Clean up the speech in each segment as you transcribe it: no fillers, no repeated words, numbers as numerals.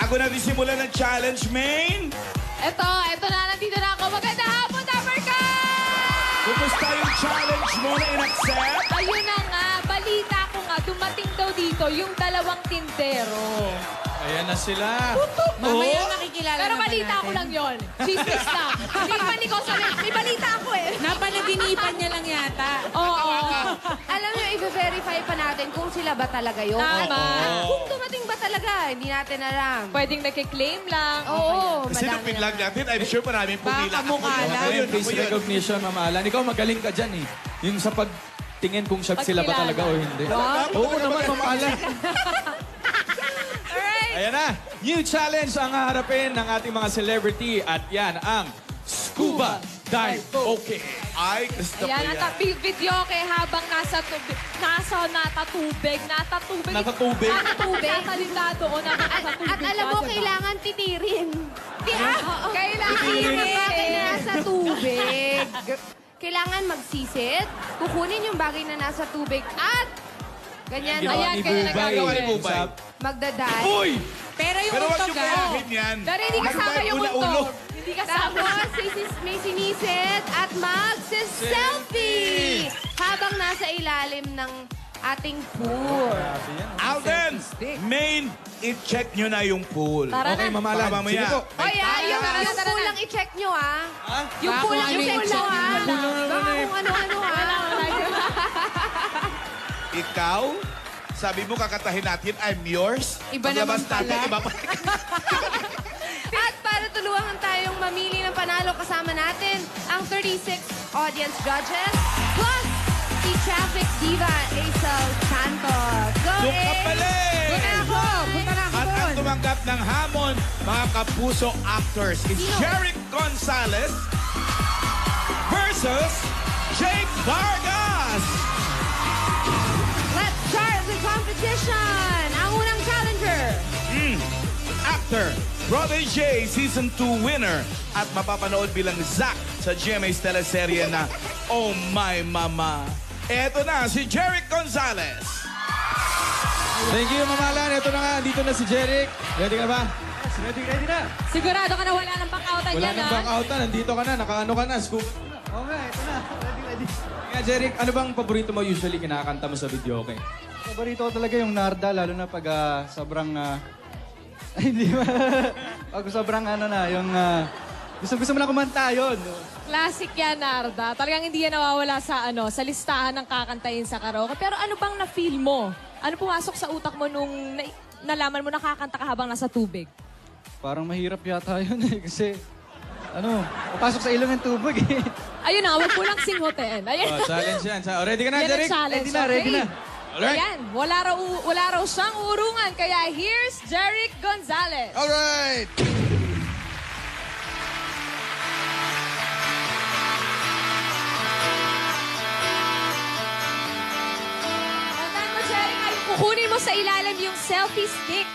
Bago natin simulan ng challenge, Main, Ito na, nandito na ako. Magandang hapon, Uppercut! kumusta yung challenge mo na in-accept? Ayun na nga, balita ko nga, dumating daw dito yung dalawang tindero. Ayan na sila. Mamaya makikilala Pero naman balita natin. ko lang yon. Chismis na. Hindi pa ni ko sabi, may balita ako eh. Napanaginipan niya lang yata. Oo. Alam nyo, i-verify pa natin kung sila ba talaga yun. Tama. Kung dumating ba talaga, hindi natin alam. Pwedeng nakiklaim lang. Oo, Kasi nung madami pinlag naman. natin, I'm sure maraming pumila. Baka mukha lang. Ako yun, face recognition, Mama Alan. Ikaw magaling ka dyan eh. Yung sa pagtingin kung siya sila ba Pagkilala. talaga o hindi. Wow. Oo naman, Mama Alan. Ayan na. New challenge ang haharapin ng ating mga celebrity. At yan ang Scuba Dive Okay. Ay, gusto ko Ayan, yan. ang video kay habang nasa tubig. Natatubig. Natatubig? Nakasalita doon. Nakakatubig. At alam mo, kailangan titirin. Kailangan Bakit na nasa tubig? Kailangan magsisit, kukunin yung bagay na nasa tubig at ganyan, Ginawa Ayan, ni kaya Bubay. nagagawin. Ni Bubay. magdadal. Uy! Pero yung Pero wag untog yung ah. kumahin yan. Pero hindi kasama yung Ulo. untog. Hindi kasama. Tapos, may sinisit at magsiselfie habang nasa ilalim ng ating pool. Alden, Main, i-check nyo na yung pool. Tara Okay, na. Mama Alan. Baka mamaya. Sige po. Oy, yung tara na. pool lang i-check nyo, ah. Yung Baka pool lang kung ano i-check yung nyo, check ah. nyo. Baka kung ano-ano, ah. Ikaw, sabi mo kakatahin natin, I'm yours. Iba Paglabas naman pala. natin, iba pa. At para tulungan tayong mamili ng panalo, kasama natin ang 36 audience judges plus si Traffic Diva Hazel Santos. Go, Doon ka pala eh. Punta na ako. Punta na ako At ang doon. tumanggap ng hamon, mga kapuso actors, is Sino? Jeric Gonzalez versus Jake Vargas. Let's start the competition! Ang unang challenger. Actor, Brother J, Season 2 winner at mapapanood bilang Zack sa GMA's teleserye na Oh My Mama. Eto na, si Jeric Gonzalez. Thank you, Mama Alan. Ito na nga, dito na si Jeric. Ready ka na ba? Ready na. Sigurado ka na wala ng pang-outan Wala dyan, nang ha? back out na. Nandito ka na. Nakaano ka na. Scoop. Okay, ito na. Ready. Kaya, Jeric, ano bang paborito mo usually kinakanta mo sa video, okay? Paborito ko talaga yung Narda, lalo na pag sobrang... ay, hindi ba? Pag sobrang yung... gusto mo lang kumanta yun. Classic yan, Narda. Talagang hindi yan nawawala sa sa listahan ng kakantayin sa karaoke. Pero ano bang na-feel mo? Ano pumasok sa utak mo nung nalaman mo nakakanta ka habang nasa tubig? Parang mahirap yata yun eh. Kasi, papasok sa ilong ng tubig eh. Ayun na, wag mo lang singhoten. Ayan. Oh, challenge yan. Ready ka na, Yan ang Jeric? challenge. Ready na. Alright. Ayan, wala raw siyang urungan. Kaya here's Jeric Gonzalez. Alright. Tandaan mo, Jeric, ay kukunin mo sa ilalim yung selfie stick.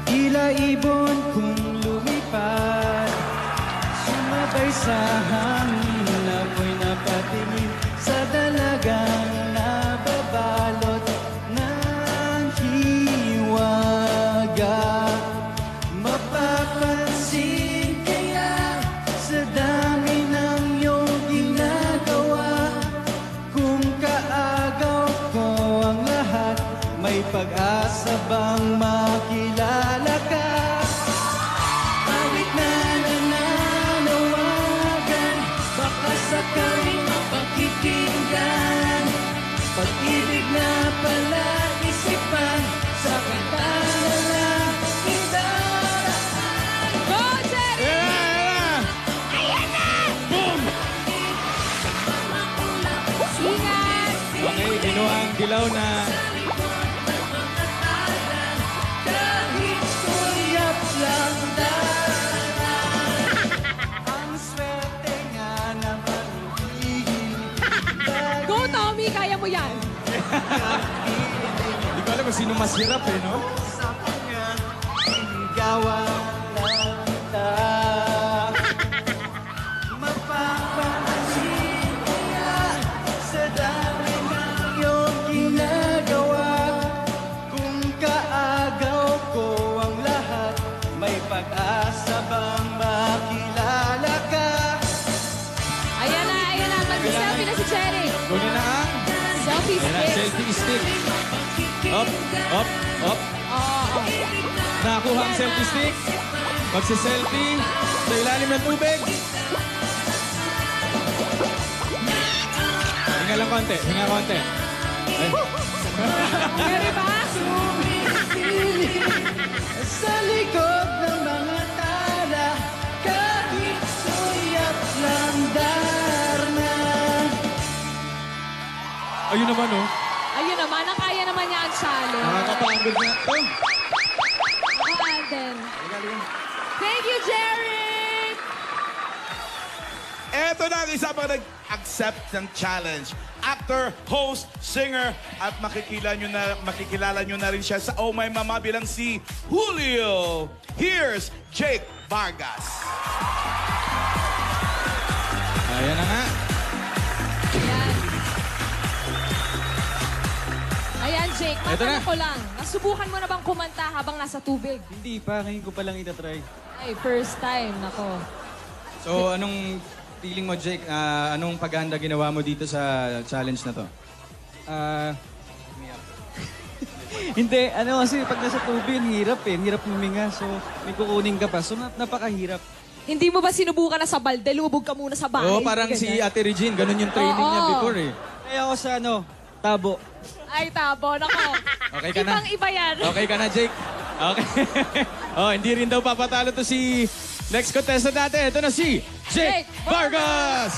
Tila ibon kung lumipad, sumabay sa hangin, ako'y napatingin sa dalagang nababalot ng hiwaga. Mapapansin kaya sa dami ng iyong ginagawa, kung kaagaw ko ang lahat, may pag-asa bang makilala ka? Awit na nananawagan kinuha ang dilaw na... Go, Tommy! Kaya mo yan! Hindi ko alam kung sino mas hirap eh, no? Ayan na. Mag-selfie na si Cherry. Kunin na ang... Selfie Yan na, stick. selfie stick. Up. Oo. Nakakuha ang selfie stick. Magsiselfie sa ilalim ng tubig. Hinga lang konti. Ay. Cherry ba? Sa likod ng mga tala, kahit suyap lang darna. Ayun naman, oh. Ayun naman, nakaya naman niya ang challenge. Nakakapagod na. Oh. Ako, Alden. Thank you, Jerry! Eto na ang isa pang nag-accept ng challenge. Actor, host, singer, at makikilala nyo na rin siya sa Oh My Mama bilang si Julio. Here's Jake Vargas. Ayan na nga. Ayan, Jake, Eto na. matanong ko lang. Nasubukan mo na bang kumanta habang nasa tubig? Hindi pa, ngayon ko palang itatry. Ay, first time. Nako. So, anong feeling mo, Jake? Anong paghahanda ginawa mo dito sa challenge na to? Hindi, kasi pag nasa tubig, hirap eh. Hirap huminga. So, may kukunin ka pa. So, napakahirap. Hindi mo ba sinubukan na sa balde? Lumubog ka muna sa bahay? Oo, parang si Ate Regine. Ganun yung training niya Oo. before eh. Kaya ako sa tabo. Ay, tabo. Nako. Okay ka na? Ibang-iba yan. Okay ka na, Jake? Okay. Oh, hindi rin daw papatalo to si next contestant natin. Ito na si Jake Vargas!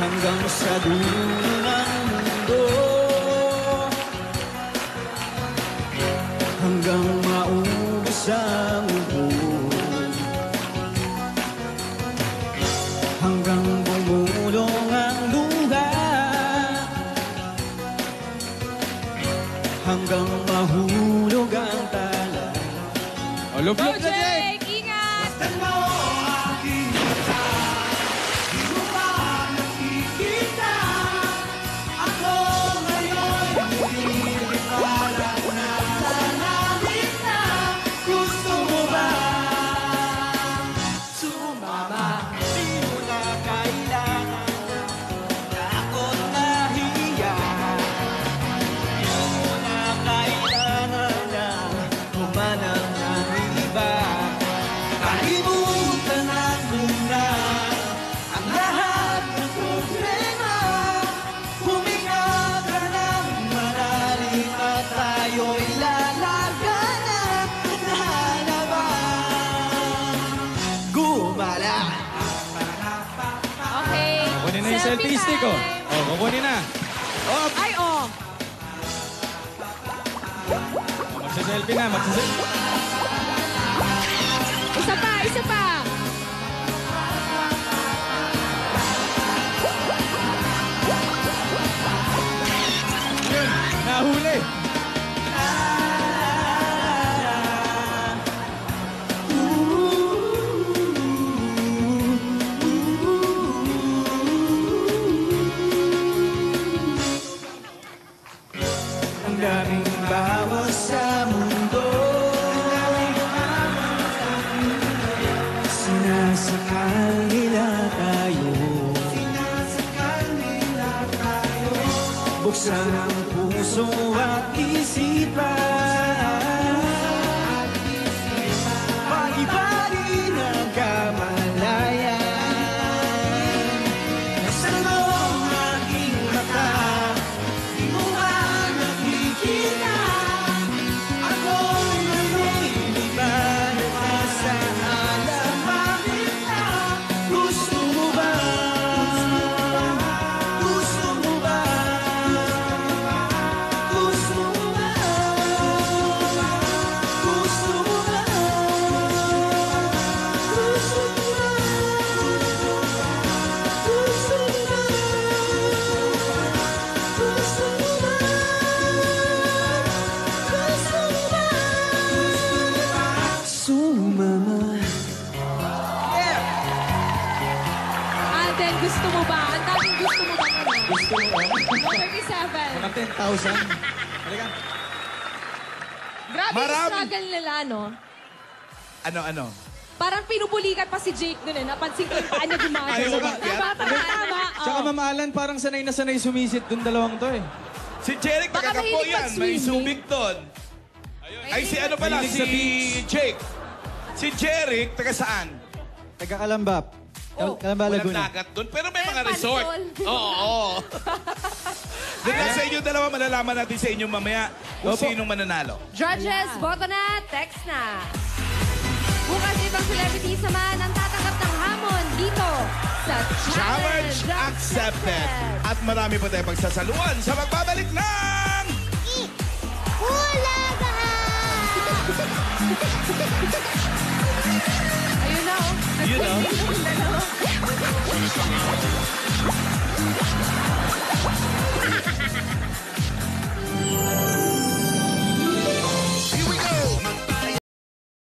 Hanggang sa dulo ng mundo, hanggang maubos ang ubod, hanggang bumulong ang luha, hanggang mahulog ang tala. Love Go, na, Jake! Jake! Ingat! Okay. Kunin na yung selfie stick, oh. Oh, kukunin na. Oh, Ay, oh. magsa-selfie na, magsa-selfie. Isa pa, isa pa. buksan ang puso at isipan. Pag-ibari ng kamalayan. Nasa loob ng aking mata, di mo ba nakikita? Ako'y naniniban at sa alamin na. Gusto mo ba? Gusto mo ba? Gusto mo ba? Gusto mo ba? Gusto mo ba? Gusto mo ba? Gusto mo ba? Gusto mo ba? Sumama. Alden, gusto mo ba? Ang daming gusto mo ba naman? Gusto mo? 37. Mga 10,000. Halika. Grabe yung Marami. struggle nila, no? Ano? Parang pinubulikat pa si Jake dun eh. Napansin ko yung paa niya gumagano. Ayaw umakyat? Tama. Tsaka Ma'am Alan, parang sanay na sanay sumisit dun dalawang to eh. Si Jeric, Baka taga-kapo mahilig yan. May mag-swimming. subik doon. Ay, si ano pala? Mahilig Si sa beach. Jake. Si Jeric, taga saan? Taga-Kalambap. Kalambap, Walang Laguna. dagat doon, pero may mga Pansol. resort. Oo. Dahil sa inyo dalawa, malalaman natin sa inyo mamaya kung Opo. sinong mananalo. Judges, boto na, text na. Bukas ibang celebrities naman ang tatanggap ng hamon dito sa Challenge accepted. At marami pa tayong pagsasaluan sa magbabalik ng... Ayun na, oh. You know?